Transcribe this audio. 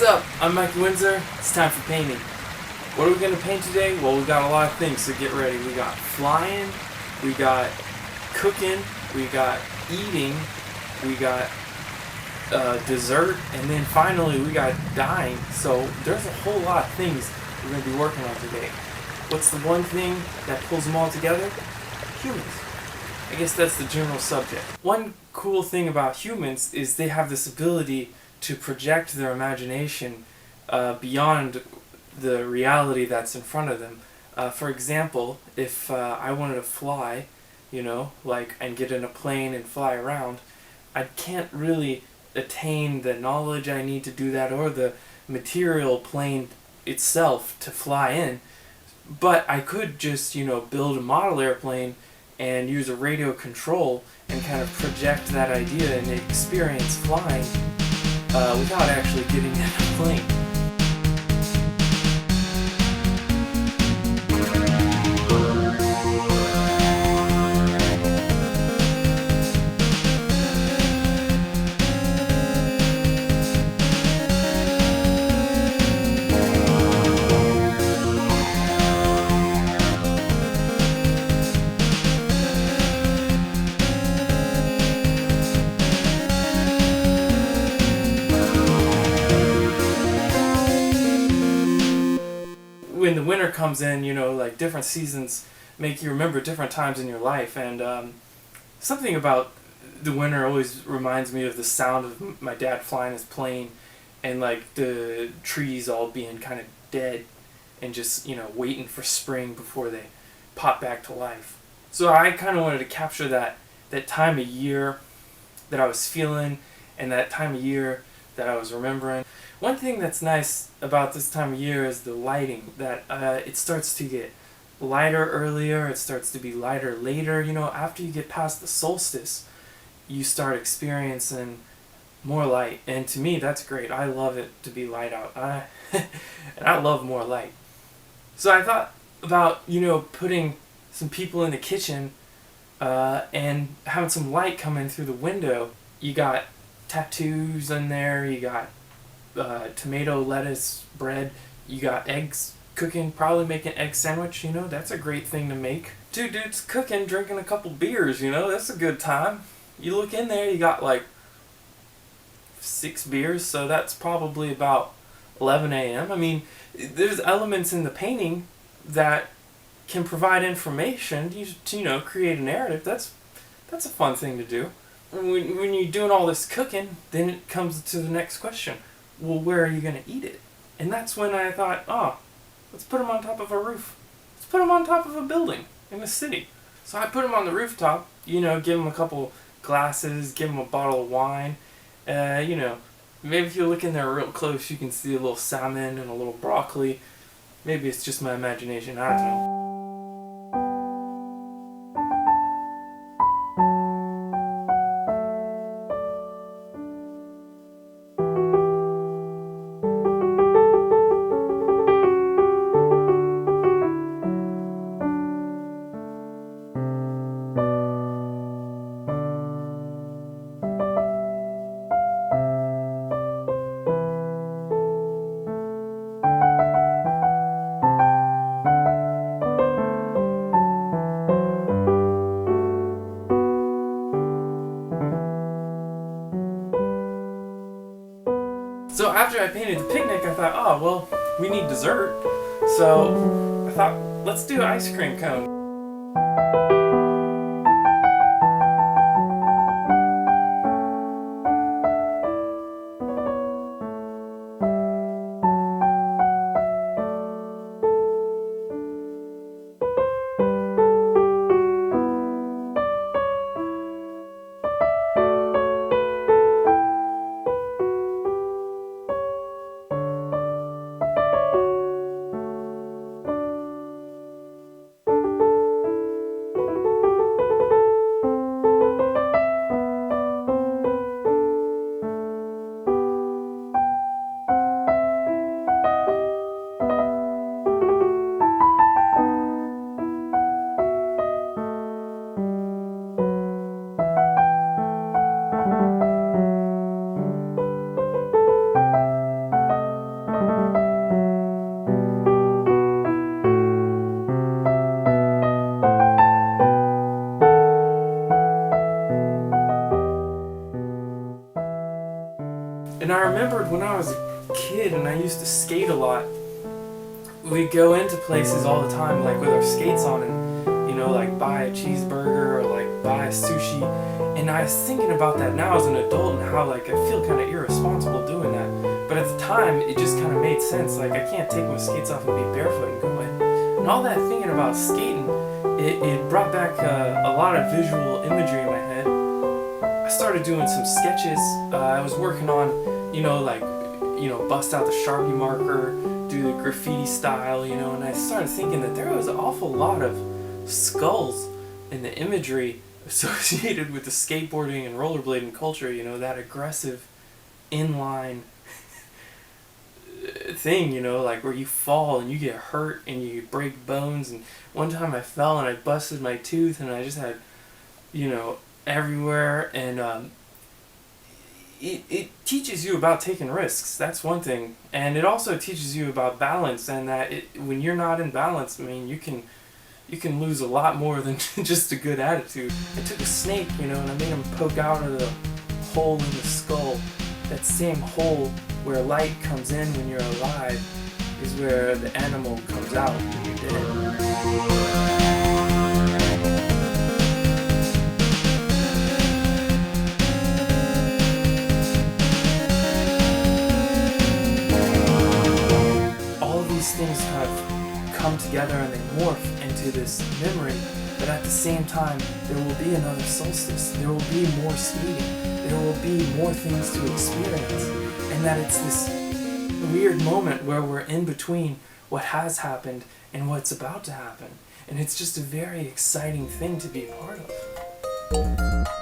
What's up? I'm Mike Windsor. It's time for painting. What are we going to paint today? Well, we got a lot of things, so get ready. We got flying, we got cooking, we got eating, we got dessert, and then finally we got dying. So there's a whole lot of things we're going to be working on today. What's the one thing that pulls them all together? Humans. I guess that's the general subject. One cool thing about humans is they have this ability to project their imagination beyond the reality that's in front of them. For example, if I wanted to fly, and get in a plane and fly around, I can't really attain the knowledge I need to do that or the material plane itself to fly in. But I could just, build a model airplane and use a radio control and kind of project that idea and experience flying without actually getting in a plane. When the winter comes in, different seasons make you remember different times in your life, and something about the winter always reminds me of the sound of my dad flying his plane and the trees all being kind of dead and just waiting for spring before they pop back to life. So I kind of wanted to capture that time of year that I was feeling and that time of year that I was remembering. One thing that's nice about this time of year is the lighting, that it starts to get lighter earlier, it starts to be lighter later. After you get past the solstice, you start experiencing more light. And to me, that's great. I love it to be light out. And I love more light. So I thought about, putting some people in the kitchen and having some light come in through the window. You got tattoos in there, you got tomato, lettuce, bread, you got eggs cooking, probably make an egg sandwich, that's a great thing to make. Two dudes cooking, drinking a couple beers, that's a good time. You look in there, you got 6 beers, so that's probably about 11 a.m. I mean, there's elements in the painting that can provide information to create a narrative. That's a fun thing to do. When you're doing all this cooking, then it comes to the next question. Well, where are you going to eat it? And that's when I thought, let's put them on top of a roof. Let's put them on top of a building in the city. So I put them on the rooftop, give them a couple glasses, give them a bottle of wine. Maybe if you look in there real close, you can see a little salmon and a little broccoli. Maybe it's just my imagination, I don't know. So after I painted the picnic, I thought, we need dessert. So I thought, let's do an ice cream cone. remembered when I was a kid and I used to skate a lot, we'd go into places all the time, like with our skates on, and like buy a cheeseburger or like buy sushi. And I was thinking about that now as an adult and how like I feel kind of irresponsible doing that. But at the time, it just kind of made sense. Like, I can't take my skates off and be barefoot and go in. And all that thinking about skating, it brought back a lot of visual imagery in my head. I started doing some sketches. I was working on, bust out the Sharpie marker, do the graffiti style, and I started thinking that there was an awful lot of skulls in the imagery associated with the skateboarding and rollerblading culture, that aggressive inline thing, like where you fall and you get hurt and you break bones. And one time I fell and I busted my tooth and I just had, everywhere. And it teaches you about taking risks. That's one thing. And it also teaches you about balance, and that when you're not in balance, I mean, you can lose a lot more than just a good attitude. I took a snake, and I made him poke out of the hole in the skull. That same hole where light comes in when you're alive is where the animal comes out when you're dead. All of these things kind of come together and they morph into this memory, but at the same time, there will be another solstice. There will be more skating. There will be more things to experience. And that it's this weird moment where we're in between what has happened and what's about to happen. And it's just a very exciting thing to be a part of.